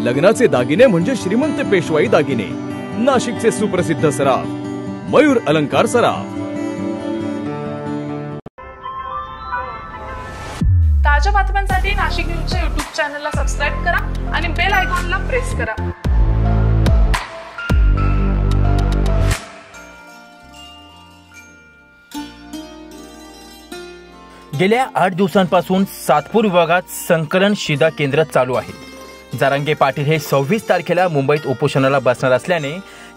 लग्नाचे दागिने म्हणजे श्रीमंत पेशवाई दागिने. नाशिकचे सुप्रसिद्ध सराफ मयूर अलंकार सराफ. ताज्या बातम्यांसाठी नाशिक न्यूजच्या YouTube चॅनलला सबस्क्राइब करा आणि बेल आयकॉनला प्रेस करा. गेल्या 8 दिवसांपासून सातपूर विभागात संकलन शिदा केंद्र चालू आहे. जरांगे पाटील हे 26 तारखेला मुंबईत उपोषणाला बसणार असल्याने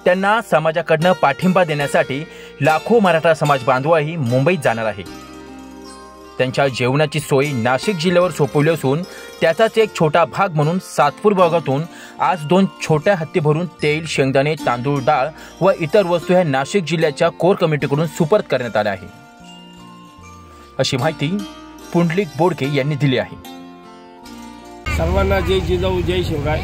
त्यांना समाजाकडनं पाठिंबा देण्यासाठी लाखो मराठा समाज बांधवही मुंबईत जाणार आहे. त्यांच्या जेवणाची सोय नाशिक जिल्ह्यावर सोपवली असून त्याचाच एक छोटा भाग म्हणून सातपूर विभागातून आज 2 छोट्या हत्ती भरून तेल, शेंगदाणे, तांदूळ, डाळ व इतर वस्तू ह्या नाशिक जिल्ह्याच्या कोर कमिटीकडून सुपूर्द करण्यात आल्या आहे, अशी माहिती पुंडलिक बोडके यांनी दिली आहे. सर्वांना जय जिजाऊ, जय शिवराय.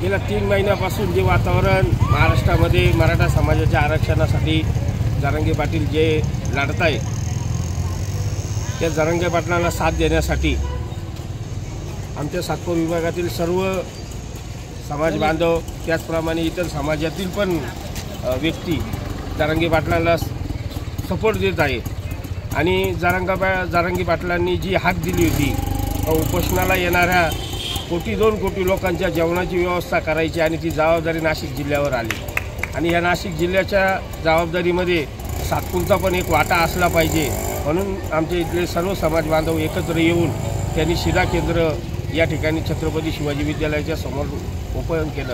गेल्या 3 महिन्यापासून जे वातावरण महाराष्ट्रामध्ये मराठा समाजाच्या आरक्षणासाठी जरांगे पाटील जे लढत आहे, त्या जरांगे पाटलांना साथ देण्यासाठी आमच्या सातपूर विभागातील सर्व समाज बांधव, त्याचप्रमाणे इतर समाजातील पण व्यक्ती जरांगे पाटलांना सपोर्ट देत आहे. आणि जरांगे पाटलांनी जी हाक दिली होती उपोषणाला येणाऱ्या 1-2 कोटी लोकांच्या जेवणाची व्यवस्था करायची आणि ती जबाबदारी नाशिक जिल्ह्यावर आली. आणि या नाशिक जिल्ह्याच्या जबाबदारीमध्ये सातपूरचा पण एक वाटा असला पाहिजे, म्हणून आमच्या इथले सर्व समाज बांधव एकत्र येऊन त्यांनी शिदा केंद्र या ठिकाणी छत्रपती शिवाजी विद्यालयाच्या समोर ओपन केलं.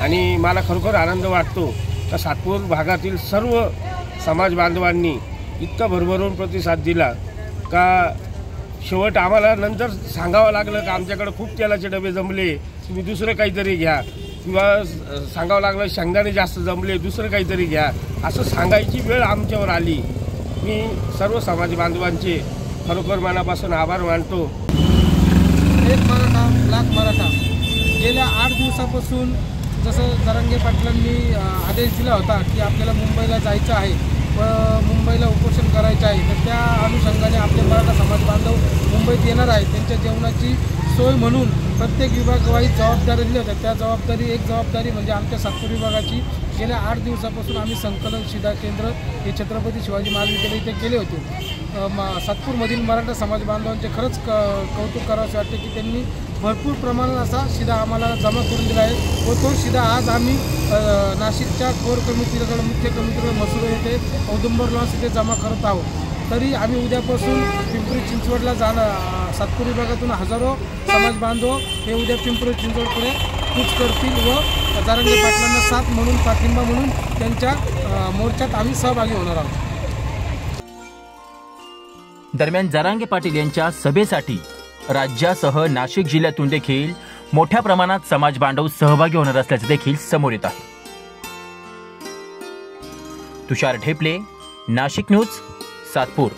आणि मला खरोखर आनंद वाटतो का सातपूर भागातील सर्व समाज बांधवांनी इतका भरभरून प्रतिसाद दिला का शेवट आम्हाला नंतर सांगावं लागलं का आमच्याकडे खूप तेलाचे डबे जमले, तुम्ही दुसरं काहीतरी घ्या, किंवा सांगावं लागलं शेंगदाणे जास्त जमले, दुसरं काहीतरी घ्या, असं सांगायची वेळ आमच्यावर आली. मी सर्व समाज बांधवांचे खरोखर मनापासून आभार मानतो. एक मराठा लाख मराठा. गेल्या 8 दिवसापासून जसं जरांगे पाटलांनी आदेश दिला होता की आपल्याला मुंबईला जायचं आहे व मुंबईला उपोषण करायचं आहे, तर त्या अनुषंगाने आपले मराठा समाज बांधव मुंबईत येणार आहेत. त्यांच्या जेवणाची सोय म्हणून प्रत्येक विभागवाईज जबाबदारी दिली होत्या. त्या एक जबाबदारी म्हणजे आमच्या सातपूर विभागाची. गेल्या 8 दिवसापासून आम्ही संकलन शिदा केंद्र हे छत्रपती शिवाजी महाराज विद्यालय इथे केले होते. सातपूरमधील मराठा समाज बांधवांचे खरंच कौतुक करावंसे वाटते की त्यांनी भरपूर प्रमाणात असा शिदा आम्हाला जमा करून दिला आहे व तो शिदा आज आम्ही नाशिकच्या कोर कमिटीकडे, मुख्य कमिटीकडे मसुरे येथे औदुंबर लॉन्स इथे जमा करत आहोत. तरी आम्ही उद्यापासून पिंपरी चिंचवडला जाणार. सातपूर विभागातून हजारो समाज बांधव हे उद्या पिंपरी चिंचवडकडे कूच करतील व जरांगे पाटलांना साथ म्हणून, पाठिंबा म्हणून त्यांच्या मोर्चात आम्ही सहभागी होणार आहोत. दरम्यान जरांगे पाटील यांच्या सभेसाठी राज्यासह नाशिक जिल्ह्यातून देखील मोठ्या प्रमाणात समाज बांधव सहभागी होणार असल्याचे देखील समोर येत आहे. तुषार ढेपले, नाशिक न्यूज, सातपूर.